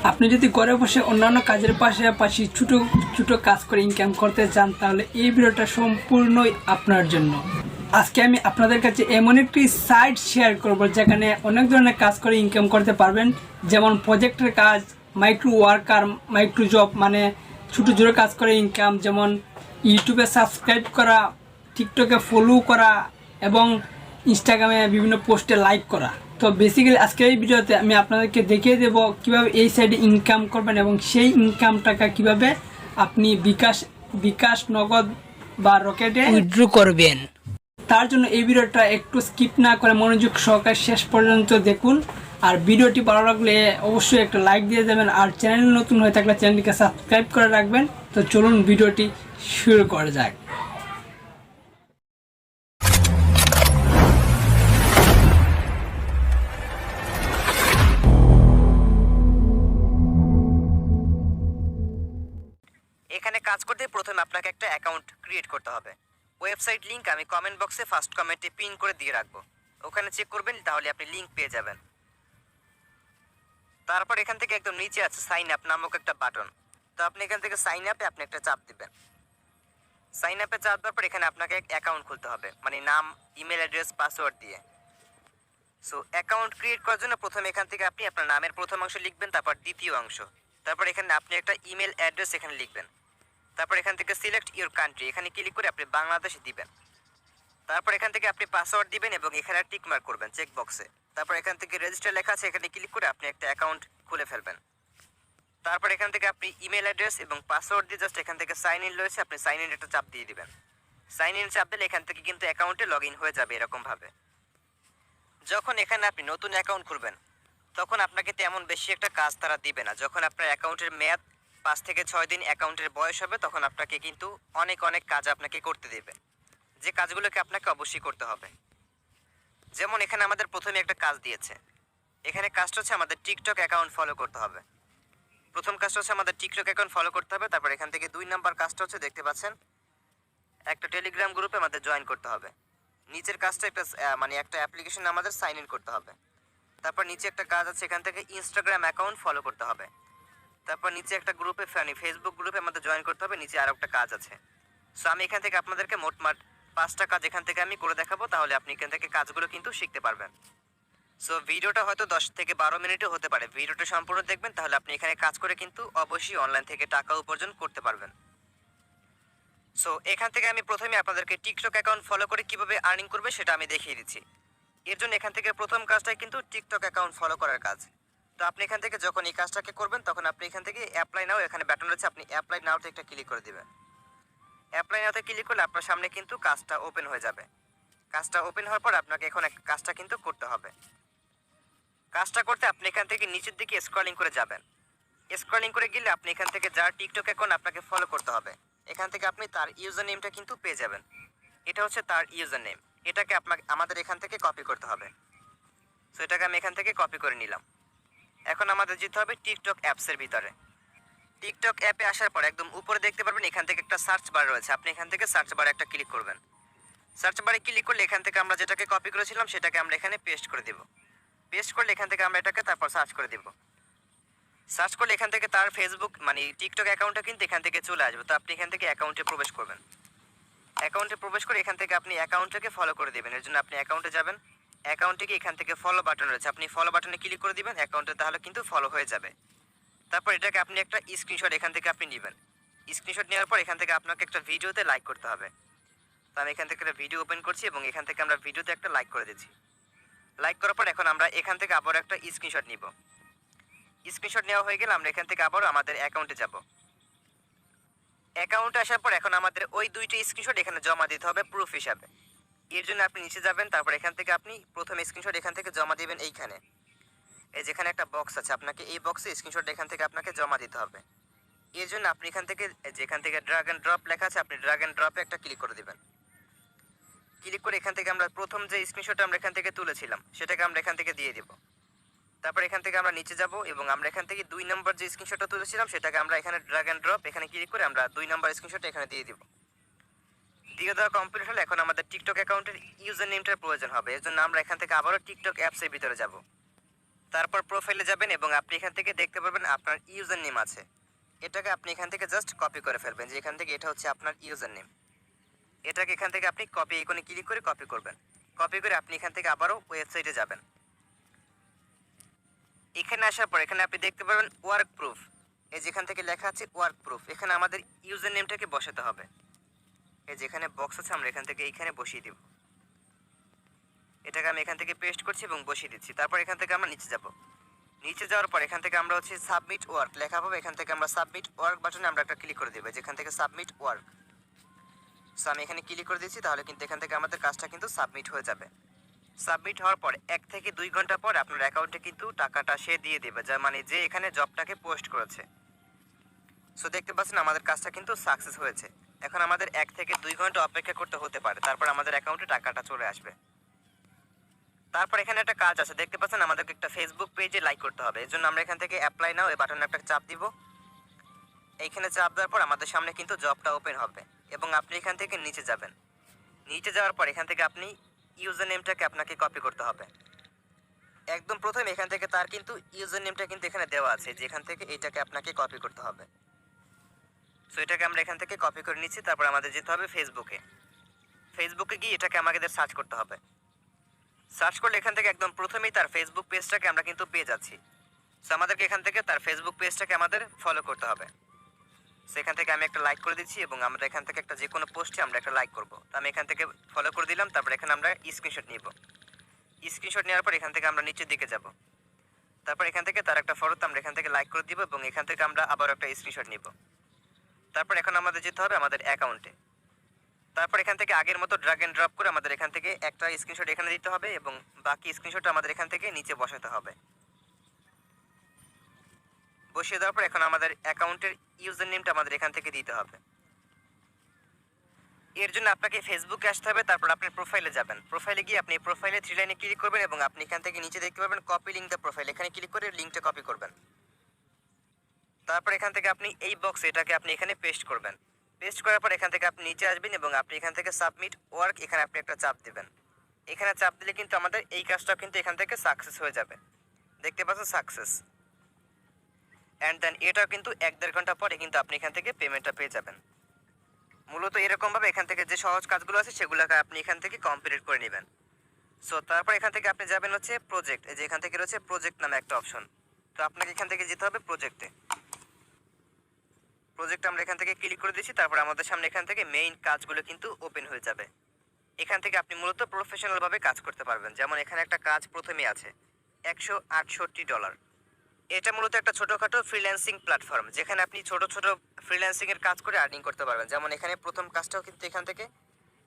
আপনি যদি ঘরে বসে অন্যান্য কাজের পাশাপাশি ছোট ছোট কাজ করে ইনকাম করতে চান তাহলে এই ভিডিওটা সম্পূর্ণই আপনার জন্য। আজকে আমি আপনাদের কাছে এমন একটি সাইট শেয়ার করব যেখানে অনেক ধরনের কাজ করে ইনকাম করতে পারবেন, যেমন প্রজেক্টের কাজ, মাইক্রো ওয়ার্কার, মাইক্রো জব মানে ছোট ছোট কাজ করে ইনকাম, যেমন ইউটিউবে সাবস্ক্রাইব করা, টিকটকে ফলো করা এবং ইনস্টাগ্রামে বিভিন্ন পোস্টে লাইক করা। তো বেসিক্যালি আজকের এই ভিডিওতে আমি আপনাদেরকে দেখিয়ে দেব কিভাবে এই সাইডে ইনকাম করবেন এবং সেই ইনকাম টাকা কিভাবে আপনি বিকাশ নগদ বা রকেটে উইথড্র করবেন। তার জন্য এই ভিডিওটা একটু স্কিপ না করে মনোযোগ সহকারে শেষ পর্যন্ত দেখুন। আর ভিডিওটি ভালো লাগলে অবশ্যই একটা লাইক দিয়ে দেবেন, আর চ্যানেল নতুন হয়ে থাকলে চ্যানেলটিকে সাবস্ক্রাইব করে রাখবেন। তো চলুন ভিডিওটি শুরু করা যাক। এখানে কাজ করতে প্রথমে আপনাকে একটা অ্যাকাউন্ট ক্রিয়েট করতে হবে। ওয়েবসাইট লিংক আমি কমেন্ট বক্সে ফার্স্ট কমেন্টে পিন করে দিয়ে রাখবো, ওখানে চেক করবেন, তাহলে আপনি লিংক পেয়ে যাবেন। তারপর এখান থেকে একদম নিচে আছে সাইন আপ নামক একটা বাটন। তো আপনি এখান থেকে সাইন আপে আপনি একটা চাপ দিবেন। সাইন আপে চাপ দেওয়ার পর এখানে আপনাকে এক অ্যাকাউন্ট খুলতে হবে, মানে নাম, ইমেল অ্যাড্রেস, পাসওয়ার্ড দিয়ে। সো অ্যাকাউন্ট ক্রিয়েট করার জন্য প্রথমে এখান থেকে আপনি আপনার নামের প্রথম অংশ লিখবেন, তারপর দ্বিতীয় অংশ, তারপর এখানে আপনি একটা ইমেল অ্যাড্রেস এখানে লিখবেন। তারপর এখান থেকে সিলেক্ট ইউর কান্ট্রি এখানে ক্লিক করে আপনি বাংলাদেশ দিবেন। তারপর এখান থেকে আপনি পাসওয়ার্ড দিবেন এবং এখানে টিক মার্ক করবেন চেক বক্সে। তারপর এখান থেকে রেজিস্টার লেখা আছে, এখানে ক্লিক করে আপনি একটা অ্যাকাউন্ট খুলে ফেলবেন। তারপর এখান থেকে আপনি ইমেল অ্যাড্রেস এবং পাসওয়ার্ড দিয়ে জাস্ট এখান থেকে সাইন ইন রয়েছে, আপনি সাইন ইন একটা চাপ দিয়ে দিবেন। সাইন ইন চাপ দিলে এখান থেকে কিন্তু অ্যাকাউন্টে লগ ইন হয়ে যাবে এরকমভাবে। যখন এখানে আপনি নতুন অ্যাকাউন্ট করবেন তখন আপনাকে তেমন বেশি একটা কাজ তারা দিবে না। যখন আপনার অ্যাকাউন্টের মেয়াদ 5 থেকে 6 দিন অ্যাকাউন্টের বয়স হবে তখন আপনাকে কিন্তু অনেক কাজ আপনাকে করতে দেবে, যে কাজগুলোকে আপনাকে অবশ্যই করতে হবে। যেমন এখানে আমাদের প্রথমে একটা কাজ দিয়েছে, এখানে কাজটা হচ্ছে আমাদের টিকটক অ্যাকাউন্ট ফলো করতে হবে। প্রথম কাজটা হচ্ছে আমাদের টিকটক অ্যাকাউন্ট ফলো করতে হবে। তারপর এখান থেকে 2 নাম্বার কাজটা হচ্ছে দেখতে পাচ্ছেন একটা টেলিগ্রাম গ্রুপে আমাদের জয়েন করতে হবে। নিচের কাজটা একটা অ্যাপ্লিকেশন আমাদের সাইন ইন করতে হবে। তারপর নিচে একটা কাজ আছে, এখান থেকে ইনস্টাগ্রাম অ্যাকাউন্ট ফলো করতে হবে। তারপর নিচে একটা গ্রুপে ফেসবুক গ্রুপে আমাদের জয়েন করতে হবে। নিচে আরও একটা কাজ আছে। সো আমি এখান থেকে আপনাদেরকে মোটমাট 5টা কাজ এখান থেকে আমি করে দেখাবো, তাহলে আপনি এখান থেকে কাজগুলো কিন্তু শিখতে পারবেন। সো ভিডিওটা হয়তো 10 থেকে 12 মিনিটও হতে পারে, ভিডিওটা সম্পূর্ণ দেখবেন, তাহলে আপনি এখানে কাজ করে কিন্তু অবশ্যই অনলাইন থেকে টাকা উপার্জন করতে পারবেন। সো এখান থেকে আমি প্রথমে আপনাদেরকে টিকটক অ্যাকাউন্ট ফলো করে কিভাবে আর্নিং করবে সেটা আমি দেখিয়ে দিচ্ছি। এর জন্য এখান থেকে প্রথম কাজটাই কিন্তু টিকটক অ্যাকাউন্ট ফলো করার কাজ। তো আপনি এখান থেকে যখন এই কাজটাকে করবেন তখন আপনি এখান থেকে অ্যাপ্লাই নাও এখানে বাটন রয়েছে, আপনি অ্যাপ্লাই নাওতে একটা ক্লিক করে দিবেন। অ্যাপ্লাই নাওতে ক্লিক করলে আপনার সামনে কিন্তু কাজটা ওপেন হয়ে যাবে। কাজটা ওপেন হওয়ার পর আপনাকে এখন কাজটা কিন্তু করতে হবে। কাজটা করতে আপনি এখান থেকে নিচের দিকে স্ক্রলিং করে যাবেন। স্ক্রলিং করে গেলে আপনি এখান থেকে যার টিকটক অ্যাকাউন্ট আপনাকে ফলো করতে হবে এখান থেকে আপনি তার ইউজার নেমটা কিন্তু পেয়ে যাবেন। এটা হচ্ছে তার ইউজার নেম, এটাকে আমাদের এখান থেকে কপি করতে হবে। সো এটাকে আমি এখান থেকে কপি করে নিলাম। এখন আমাদের যেতে হবে টিকটক অ্যাপসের ভিতরে। টিকটক অ্যাপে আসার পর একদম উপরে দেখতে পারবেন এখান থেকে একটা সার্চ বার রয়েছে, আপনি এখান থেকে সার্চ বারে একটা ক্লিক করবেন। সার্চ বারে ক্লিক করলে এখান থেকে আমরা যেটাকে কপি করেছিলাম সেটাকে আমরা এখানে পেস্ট করে দেব। পেস্ট করলে এখান থেকে আমরা এটাকে তারপর সার্চ করে দেব। সার্চ করলে এখান থেকে তার ফেসবুক মানে টিকটক অ্যাকাউন্টটা কিন্তু এখান থেকে চলে আসবে। তো আপনি এখান থেকে অ্যাকাউন্টে প্রবেশ করবেন। অ্যাকাউন্টে প্রবেশ করে এখান থেকে আপনি অ্যাকাউন্টটাকে ফলো করে দেবেন। এর জন্য আপনি অ্যাকাউন্টে যাবেন, অ্যাকাউন্টে গিয়ে এখান থেকে ফলো বাটন রয়েছে, আপনি ফলো বাটনে ক্লিক করে দিবেন অ্যাকাউন্টে, তাহলে কিন্তু ফলো হয়ে যাবে। তারপর এটাকে আপনি একটা স্ক্রিনশট এখান থেকে আপনি নেবেন। স্ক্রিনশট নেওয়ার পর এখান থেকে আপনাকে একটা ভিডিওতে লাইক করতে হবে। তো আমি এখান থেকে একটা ভিডিও ওপেন করছি এবং এখান থেকে আমরা ভিডিওতে একটা লাইক করে দিচ্ছি। লাইক করার পর এখন আমরা এখান থেকে আবার একটা স্ক্রিনশট নিব। স্ক্রিনশট নেওয়া হয়ে গেলে আমরা এখান থেকে আবার আমাদের অ্যাকাউন্টে যাব। অ্যাকাউন্টে আসার পর এখন আমাদের ওই 2টা স্ক্রিনশট এখানে জমা দিতে হবে প্রুফ হিসাবে। এর জন্য আপনি নিচে যাবেন, তারপর এখান থেকে আপনি প্রথম স্ক্রিনশট এখান থেকে জমা দিবেন এইখানে। এই যেখানে একটা বক্স আছে, আপনাকে এই বক্সে স্ক্রিনশট এখান থেকে আপনাকে জমা দিতে হবে। এর জন্য আপনি এখান থেকে যেখান থেকে ড্র্যাগ অ্যান্ড ড্রপ লেখা আছে আপনি ড্র্যাগ অ্যান্ড ড্রপে একটা ক্লিক করে দিবেন। ক্লিক করে এখান থেকে আমরা প্রথম যে স্ক্রিনশটটা আমরা এখান থেকে তুলেছিলাম সেটাকে আমরা এখান থেকে দিয়ে দিব। তারপর এখান থেকে আমরা নিচে যাব এবং আমরা এখান থেকে 2 নম্বর যে স্ক্রিনশটটা তুলেছিলাম সেটাকে আমরা এখানে ড্র্যাগ অ্যান্ড ড্রপ এখানে ক্লিক করে আমরা 2 নম্বর স্ক্রিনশটটা এখানে দিয়ে দিব। দিয়ে দেওয়া কমপ্লিট হলে এখন আমাদের টিকটক অ্যাকাউন্টের ইউজার নেমটার প্রয়োজন হবে। এর জন্য আমরা এখান থেকে আবারও টিকটক অ্যাপসের ভিতরে যাব। তারপর প্রোফাইলে যাবেন এবং আপনি এখান থেকে দেখতে পারবেন আপনার ইউজার নেম আছে। এটাকে আপনি এখান থেকে জাস্ট কপি করে ফেলবেন, যে এখান থেকে এটা হচ্ছে আপনার ইউজার নেম। এটাকে এখান থেকে আপনি কপি আইকনে ক্লিক করে কপি করবেন। কপি করে আপনি এখান থেকে আবারও ওয়েবসাইটে যাবেন। এখানে আসার পর এখানে আপনি দেখতে পাবেন ওয়ার্ক প্রুফ। এই যেখান থেকে লেখা আছে ওয়ার্ক প্রুফ, এখানে আমাদের ইউজার নেমটাকে বসাতে হবে। এই যেখানে বক্স আছে আমরা এখান থেকে এইখানে বসিয়ে দিব। এটাকে আমি এখান থেকে পেস্ট করছি এবং বসিয়ে দিচ্ছি। তারপর এখান থেকে আমরা নিচে যাব। নিচে যাওয়ার পর এখান থেকে আমরা হচ্ছে সাবমিট ওয়ার্ক লেখা পাবো। এখান থেকে আমরা সাবমিট ওয়ার্ক বাটনে আমরা একটা ক্লিক করে দেবো, যেখান থেকে সাবমিট ওয়ার্ক। সো আমি এখানে ক্লিক করে দিচ্ছি, তাহলে কিন্তু এখান থেকে আমাদের কাজটা কিন্তু সাবমিট হয়ে যাবে। সাবমিট হওয়ার পর 1 থেকে 2 ঘন্টা পর আপনার অ্যাকাউন্টে কিন্তু টাকাটা সে দিয়ে দেবে, যা মানে যে এখানে জবটাকে পোস্ট করেছে। সো দেখতে পাচ্ছেন আমাদের কাজটা কিন্তু সাকসেস হয়েছে। এখন আমাদের 1 থেকে 2 ঘন্টা অপেক্ষা করতে হতে পারে, তারপর আমাদের অ্যাকাউন্টে টাকাটা চলে আসবে। তারপর এখানে একটা কাজ আছে, দেখতে পাচ্ছেন আমাদেরকে একটা ফেসবুক পেজে লাইক করতে হবে। এর জন্য আমরা এখান থেকে অ্যাপ্লাই নাও এই বাটনে একটা চাপ দিব। এইখানে চাপ দেওয়ার পর আমাদের সামনে কিন্তু জবটা ওপেন হবে এবং আপনি এখান থেকে নিচে যাবেন। নিচে যাওয়ার পর এখান থেকে আপনি ইউজার নেমটাকে আপনাকে কপি করতে হবে। একদম প্রথমে এখান থেকে তার কিন্তু ইউজার নেমটা কিন্তু এখানে দেওয়া আছে, যেখান থেকে এইটাকে আপনাকে কপি করতে হবে। সো এটাকে আমরা এখান থেকে কপি করে নিচ্ছি। তারপর আমাদের যেতে হবে ফেসবুকে। ফেসবুকে গিয়ে এটাকে আমাদের সার্চ করতে হবে। সার্চ করলে এখান থেকে একদম প্রথমেই তার ফেসবুক পেজটাকে আমরা কিন্তু পেয়ে যাচ্ছি। সো আমাদেরকে এখান থেকে তার ফেসবুক পেজটাকে আমাদের ফলো করতে হবে। সেখান থেকে আমি একটা লাইক করে দিচ্ছি এবং আমরা এখান থেকে একটা যে কোনো পোস্টে আমরা একটা লাইক করব। তো আমি এখান থেকে ফলো করে দিলাম। তারপর এখানে আমরা স্ক্রিনশট নিব। স্ক্রিনশট নেওয়ার পর এখান থেকে আমরা নিচের দিকে যাব। তারপর এখান থেকে তার একটা ফটো আমরা এখান থেকে লাইক করে দিব এবং এখান থেকে আমরা আবার একটা স্ক্রিনশট নিব। তারপর এখন আমাদের যেতে হবে আমাদের অ্যাকাউন্টে। তারপর এখান থেকে আগের মতো ড্র্যাগ এন্ড ড্রপ করে আমাদের এখান থেকে একটা স্ক্রিনশট এখানে দিতে হবে এবং বাকি স্ক্রিনশট আমাদের এখান থেকে নিচে বসাতে হবে। বসিয়ে দেওয়ার পর এখন আমাদের অ্যাকাউন্টের ইউজার নেমটা আমাদের এখান থেকে দিতে হবে। এর জন্য আপনাকে ফেসবুকে আসতে হবে। তারপর আপনি প্রোফাইলে যাবেন। প্রোফাইলে গিয়ে আপনি প্রোফাইলে 3 লাইনে ক্লিক করবেন এবং আপনি এখান থেকে নিচে দেখতে পাবেন কপি লিঙ্ক দ্য প্রোফাইল, এখানে ক্লিক করে লিঙ্কটা কপি করবেন। তারপর এখান থেকে আপনি এই বক্সে এটাকে আপনি এখানে পেস্ট করবেন। পেস্ট করার পর এখান থেকে আপনি নিচে আসবেন এবং আপনি এখান থেকে সাবমিট ওয়ার্ক এখানে আপনি একটা চাপ দিবেন। এখানে চাপ দিলে কিন্তু আমাদের এই কাজটা কিন্তু এখান থেকে সাকসেস হয়ে যাবে। দেখতে পাচ্ছেন সাকসেস। অ্যান্ড দেন এটাও কিন্তু 1-1.5 ঘন্টা পরে কিন্তু আপনি এখান থেকে পেমেন্টটা পেয়ে যাবেন। মূলত এরকমভাবে এখান থেকে যে সহজ কাজগুলো আছে সেগুলোকে আপনি এখান থেকে কমপ্লিট করে নেবেন। সো তারপর এখান থেকে আপনি যাবেন হচ্ছে প্রজেক্ট। এই যে এখান থেকে রয়েছে প্রজেক্ট নামে একটা অপশন। তো আপনাকে এখান থেকে যেতে হবে প্রজেক্টে। প্রজেক্ট আমরা এখান থেকে ক্লিক করে দিচ্ছি। তারপর আমাদের সামনে এখান থেকে মেইন কাজগুলো কিন্তু ওপেন হয়ে যাবে। এখান থেকে আপনি মূলত প্রফেশনালভাবে কাজ করতে পারবেন। যেমন এখানে একটা কাজ প্রথমে আছে $168। এটা মূলত একটা ছোটোখাটো ফ্রিল্যান্সিং প্ল্যাটফর্ম, যেখানে আপনি ছোট ছোট ফ্রিল্যান্সিংয়ের কাজ করে আর্নিং করতে পারবেন। যেমন এখানে প্রথম কাজটাও কিন্তু এখান থেকে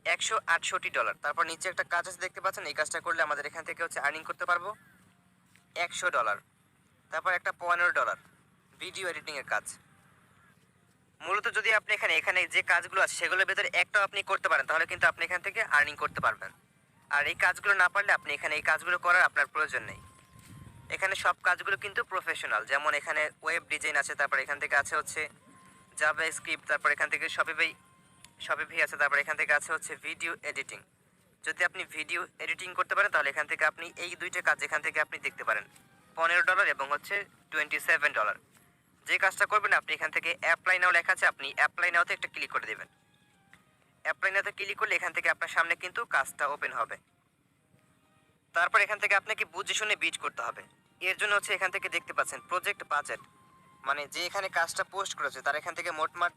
$168। তারপর নিচে একটা কাজ আছে দেখতে পাচ্ছেন, এই কাজটা করলে আমাদের এখান থেকে হচ্ছে আর্নিং করতে পারবো $100। তারপর একটা $15 ভিডিও এডিটিংয়ের কাজ। মূলত যদি আপনি এখানে যে কাজগুলো আছে সেগুলোর ভেতরে একটাও আপনি করতে পারেন, তাহলে কিন্তু আপনি এখান থেকে আর্নিং করতে পারবেন। আর এই কাজগুলো না পারলে আপনি এখানে এই কাজগুলো করার আপনার প্রয়োজন নেই। এখানে সব কাজগুলো কিন্তু প্রফেশনাল। যেমন এখানে ওয়েব ডিজাইন আছে, তারপর এখান থেকে আছে হচ্ছে জাভা স্ক্রিপ্ট, তারপর এখান থেকে শপিফাই আছে, তারপর এখান থেকে আছে হচ্ছে ভিডিও এডিটিং। যদি আপনি ভিডিও এডিটিং করতে পারেন তাহলে এখান থেকে আপনি এই দুইটা কাজ এখান থেকে আপনি দেখতে পারেন, $15 এবং হচ্ছে $27। যে কাজটা করবেন আপনি এখান থেকে অ্যাপ্লাই নাও লেখা আছে, আপনি অ্যাপ্লাই নাওতে একটা ক্লিক করে দেবেন। অ্যাপ্লাই নাওতে ক্লিক করলে এখান থেকে আপনার সামনে কিন্তু কাজটা ওপেন হবে। তারপর এখান থেকে আপনাকে বুঝে শুনে বিড করতে হবে। এর জন্য হচ্ছে এখান থেকে দেখতে পাচ্ছেন প্রজেক্ট বাজেট, মানে যে এখানে কাজটা পোস্ট করেছে তার এখান থেকে মোটমাট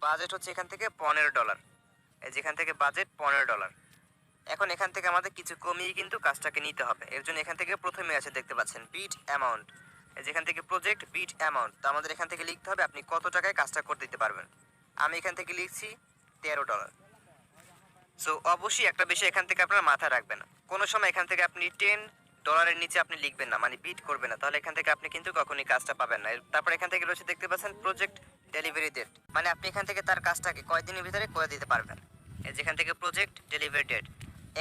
বাজেট হচ্ছে এখান থেকে $15। এই যেখান থেকে বাজেট $15। এখন এখান থেকে আমাদের কিছু কমিয়ে কিন্তু কাজটাকে নিতে হবে। এর জন্য এখান থেকে প্রথমে আছে দেখতে পাচ্ছেন বিড অ্যামাউন্ট। যেখান থেকে প্রজেক্ট বিড অ্যামাউন্ট, তো আমাদের এখান থেকে লিখতে হবে আপনি কত টাকায় কাজটা করতে দিতে পারবেন। আমি এখান থেকে লিখছি $13। সো অবশ্যই একটা বিষয় এখান থেকে আপনারা মাথায় রাখবেন, কোনো সময় এখান থেকে আপনি $10 নিচে আপনি লিখবেন না, মানে বিড করবেন না, তাহলে এখান থেকে আপনি কিন্তু কখনই কাজটা পাবেন না। তারপর এখান থেকে রয়েছে দেখতে পাচ্ছেন প্রজেক্ট ডেলিভারি ডেট, মানে আপনি এখান থেকে তার কাজটাকে কয়দিনের ভিতরে করে দিতে পারবেন। যেখান থেকে প্রজেক্ট ডেলিভারি ডেট,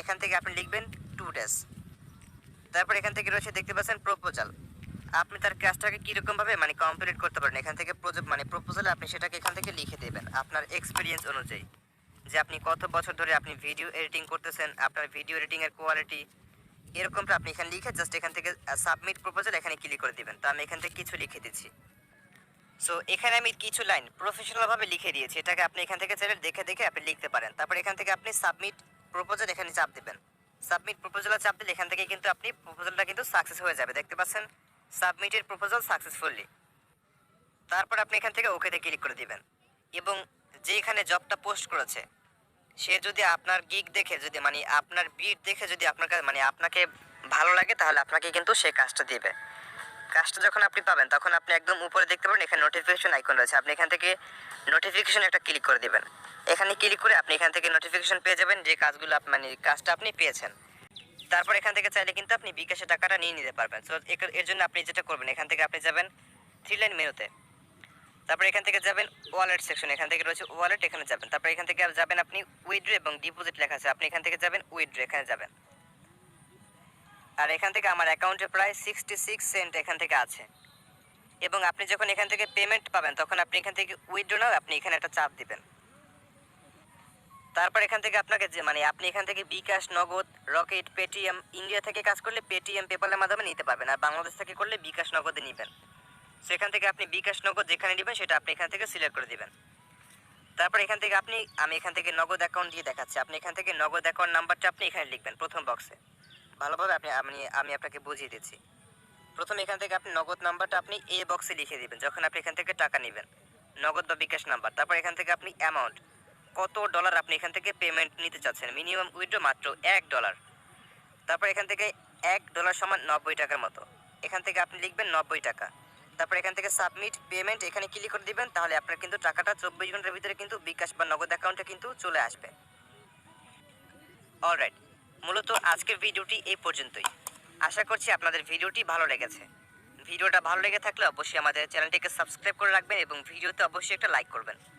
এখান থেকে আপনি লিখবেন 2 days। তারপর এখান থেকে রয়েছে দেখতে পাচ্ছেন প্রপোজাল, আপনি তার কাজটাকে কীরকমভাবে মানে কমপ্লিট করতে পারেন। এখান থেকে প্রপোজালে আপনি সেটাকে এখান থেকে লিখে দেবেন আপনার এক্সপিরিয়েন্স অনুযায়ী, যে আপনি কত বছর ধরে আপনি ভিডিও এডিটিং করতেছেন, আপনার ভিডিও এডিটিংয়ের কোয়ালিটি এরকমটা আপনি এখানে লিখে জাস্ট এখান থেকে সাবমিট প্রপোজাল এখানে ক্লিক করে দিবেন। তো আমি এখান থেকে কিছু লিখে দিচ্ছি। সো এখানে আমি কিছু লাইন প্রফেশনালভাবে লিখে দিয়েছি, এটাকে আপনি এখান থেকে চাইলে দেখে দেখে আপনি লিখতে পারেন। তারপর এখান থেকে আপনি সাবমিট প্রপোজাল এখানে চাপ দিবেন। সাবমিট প্রপোজালে চাপ দিলে এখান থেকে কিন্তু আপনি প্রপোজালটা কিন্তু সাকসেস হয়ে যাবে। দেখতে পাচ্ছেন সাবমিটেড প্রপোজাল সাকসেসফুলি। তারপর আপনি এখান থেকে ওকেতে ক্লিক করে দিবেন এবং যে এখানে জবটা পোস্ট করেছে সে যদি আপনার গিগ দেখে যদি মানে আপনার বিট দেখে যদি আপনার মানে আপনাকে ভালো লাগে তাহলে আপনাকে কিন্তু সে কাজটা দিবে। কাজটা যখন আপনি পাবেন তখন আপনি একদম উপরে দেখতে পাবেন এখানে নোটিফিকেশন আইকন রয়েছে, আপনি এখান থেকে নোটিফিকেশন একটা ক্লিক করে দিবেন। এখানে ক্লিক করে আপনি এখান থেকে নোটিফিকেশন পেয়ে যাবেন যে কাজগুলো মানে কাজটা আপনি পেয়েছেন। তারপর এখান থেকে চাইলে কিন্তু আপনি বিকাশে টাকাটা নিয়ে নিতে পারবেন। সো এর জন্য আপনি যেটা করবেন এখান থেকে আপনি যাবেন 3 লাইন মেনুতে, তারপর এখান থেকে যাবেন ওয়ালেট সেকশন, এখান থেকে রয়েছে ওয়ালেট, এখানে যাবেন। তারপর এখান থেকে যাবেন আপনি উইথড্র এবং ডিপোজিট লেখা আছে, আপনি এখান থেকে যাবেন উইথড্র, এখানে যাবেন। আর এখান থেকে আমার অ্যাকাউন্টে প্রায় 66 সেন্ট এখান থেকে আছে এবং আপনি যখন এখান থেকে পেমেন্ট পাবেন তখন আপনি এখান থেকে উইথড্র নাও আপনি এখানে একটা চাপ দিবেন। তারপর এখান থেকে আপনাকে যে মানে আপনি এখান থেকে বিকাশ, নগদ, রকেট, পেটিএম, ইন্ডিয়া থেকে কাজ করলে পেটিএম, পেপালের মাধ্যমে নিতে পারবেন, আর বাংলাদেশ থেকে করলে বিকাশ, নগদে নেবেন। সেখান থেকে আপনি বিকাশ, নগদ যেখানে নেবেন সেটা আপনি এখান থেকে সিলেক্ট করে দিবেন। তারপর এখান থেকে আমি এখান থেকে নগদ অ্যাকাউন্ট দিয়ে দেখাচ্ছি, আপনি এখান থেকে নগদ অ্যাকাউন্ট নাম্বারটা আপনি এখানে লিখবেন প্রথম বক্সে। ভালোভাবে আমি আপনাকে বুঝিয়ে দিচ্ছি। প্রথমে এখান থেকে আপনি নগদ নাম্বারটা আপনি এই বক্সে লিখে দিবেন যখন আপনি এখান থেকে টাকা নেবেন, নগদ বা বিকাশ নাম্বার। তারপর এখান থেকে আপনি অ্যামাউন্ট কত ডলার আপনি এখান থেকে পেমেন্ট নিতে চাচ্ছেন, মিনিমাম উইথড্র মাত্র $1। তারপর এখান থেকে $1 সমান 90 টাকার মতো, এখান থেকে আপনি লিখবেন 90 টাকা। তারপর এখান থেকে সাবমিট পেমেন্ট এখানে ক্লিক করে দিবেন, তাহলে আপনার কিন্তু টাকাটা 24 ঘন্টার ভিতরে কিন্তু বিকাশ বা নগদ অ্যাকাউন্টে কিন্তু চলে আসবে। অলরাইট, মূলত আজকের ভিডিওটি এই পর্যন্তই। আশা করছি আপনাদের ভিডিওটি ভালো লেগেছে। ভিডিওটা ভালো লেগে থাকলে অবশ্যই আমাদের চ্যানেলটিকে সাবস্ক্রাইব করে রাখবেন এবং ভিডিওতে অবশ্যই একটা লাইক করবেন।